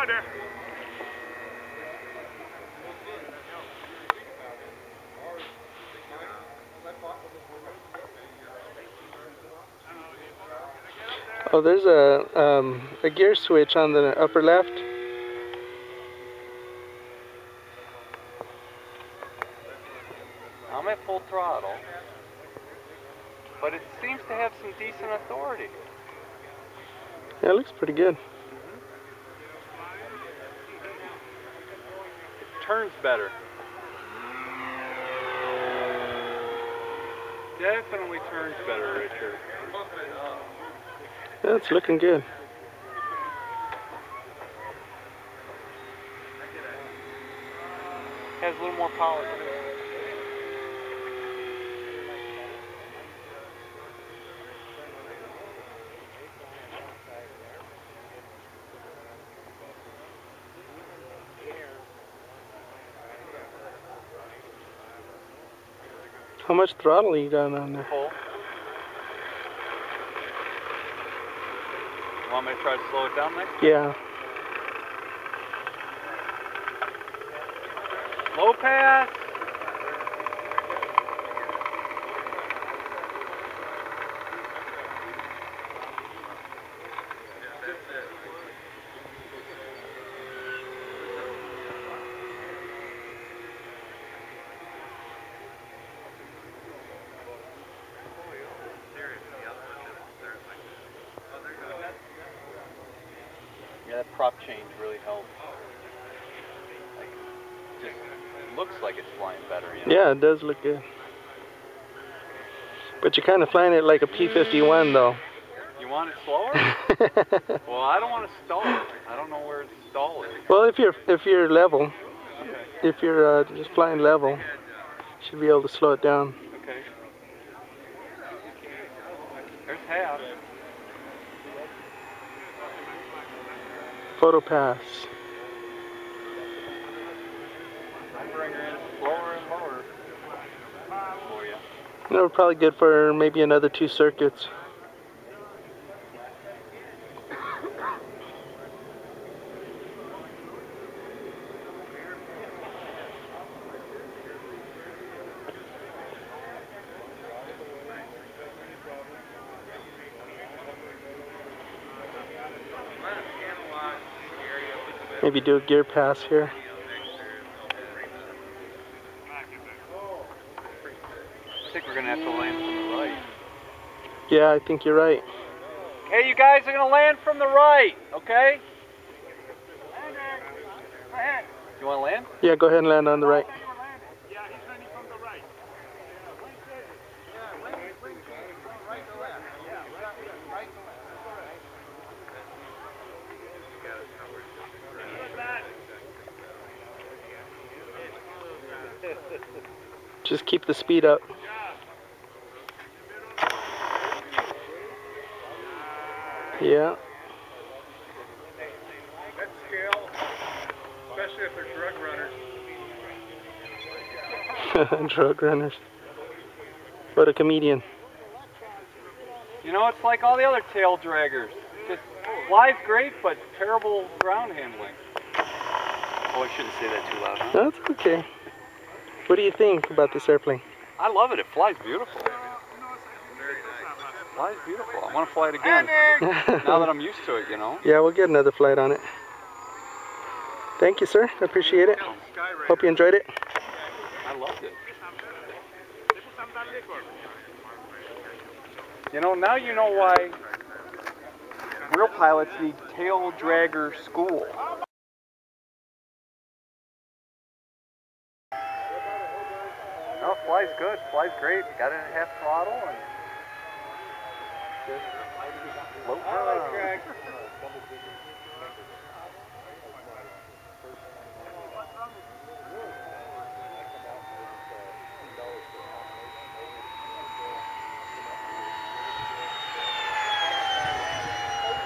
water. Oh, there's a gear switch on the upper left. I'm at full throttle, but it seems to have some decent authority. Yeah, it looks pretty good. It turns better. Definitely turns better, Richard. Yeah, it's looking good. Has a little more power too. How much throttle you got on there? Full. You want me to try to slow it down next? Yeah. Low pass. Yeah, that prop change really helps. Like, just looks like it's flying better, you know? Yeah, it does look good. But you're kind of flying it like a P-51 though. You want it slower? Well, I don't want to stall it. I don't know where the stall is. Well, if you're level, Okay. if you're just flying level, you should be able to slow it down. Okay. There's half. Photo pass. I bring her in slower and lower for you. We're probably good for maybe another 2 circuits. Maybe do a gear pass here. I think we're going to have to land from the right. Yeah, I think you're right. Okay, you guys are going to land from the right, okay? You want to land? Yeah, go ahead and land on the right. Yeah, he's landing from the right. Right to left. Yeah, right to left. Just keep the speed up. Yeah. That's scale, especially if they're drug runners. Drug runners. What a comedian. You know, it's like all the other tail draggers. Just flies great, but terrible ground handling. Oh, I shouldn't say that too loud, huh? That's okay. What do you think about this airplane? I love it. It flies beautiful. Flies beautiful. I want to fly it again. Now that I'm used to it, you know. Yeah, we'll get another flight on it. Thank you, sir. I appreciate it. Hope you enjoyed it. I loved it. You know, now you know why real pilots need tail dragger school. No, flies good. Flies great. Got it at half throttle and just float around.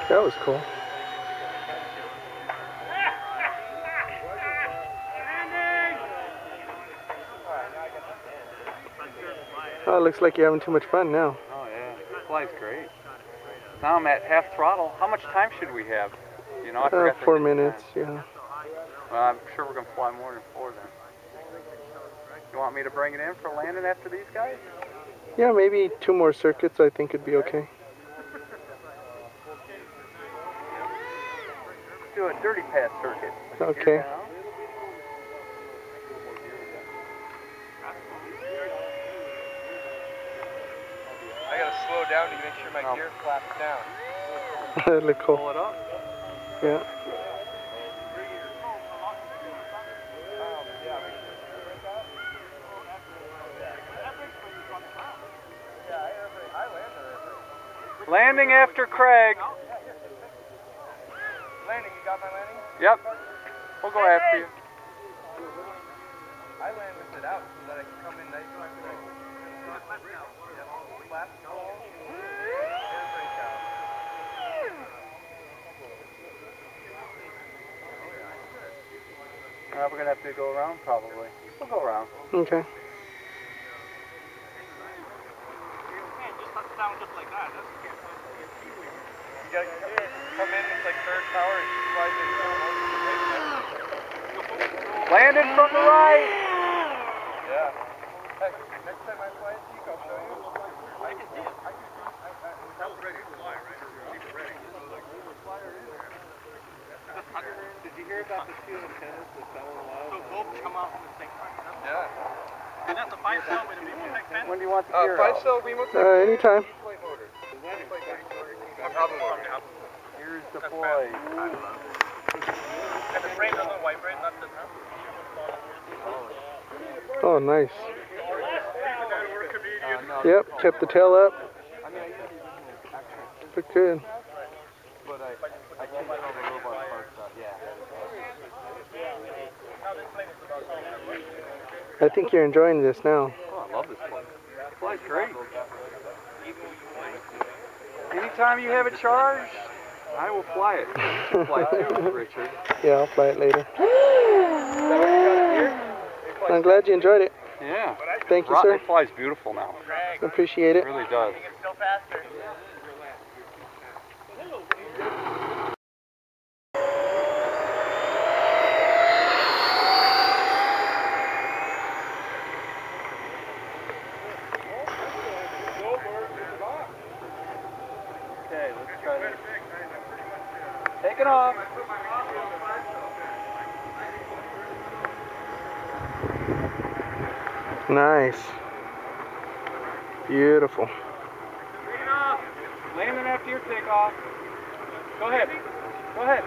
That was cool. Oh, it looks like you're having too much fun now. Oh yeah, it flies great. Now I'm at half throttle. How much time should we have? You know, I forgot 4 minutes, yeah. Well, I'm sure we're going to fly more than 4 then. You want me to bring it in for landing after these guys? Yeah, maybe 2 more circuits, I think it'd be okay. Let's do a dirty pass circuit. Okay. I gotta slow down to make sure my gear flaps down. That'd look cool. Pull it up. Yeah. Landing after Craig. Landing, you got my landing? Yep. We'll go after you. I land with it out so that I can come in nice and slow. Flap, air brake out. We're going to have to go around probably. We'll go around. Okay. Man, just touch down just like that. That's you gotta come in with like third power and slide in Landing from the right. Yeah. Hey, next time I fly a Seek, I'll show you. I can see it. That was ready to fly, right? Keep it ready. Did you hear about the 2 antennas that fell in love? So both come out from the same time. Yeah. And that's a 5-cell with a Vimotech fence? When do you want the gear out? 5-cell Vimotech Anytime. plate motor. Album motor. Here's deployed. And the frame doesn't vibrate, not the Oh, nice. No, Yep, kept the tail up. I mean, I usually actually, Look good. but I take all the robot parts out. Yeah. I think you're enjoying this now. Oh, I love this one. It flies great. Anytime you have it charged, I will fly it. You can fly too, Richard. Yeah, I'll fly it later. I'm glad you enjoyed it. Yeah. Thank you, sir. It flies beautiful now. Appreciate It it. really does. still faster. Okay, let's try this. Take it off. Nice. Beautiful. Landing after your takeoff. Go ahead. Go ahead.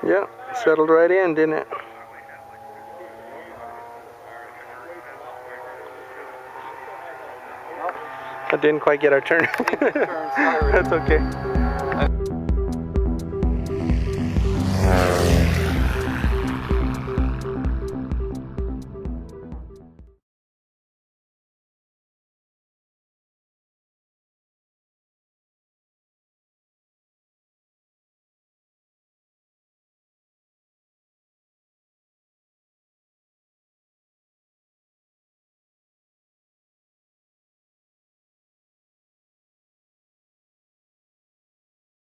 Yep, settled right in, didn't it? I didn't quite get our turn. That's okay.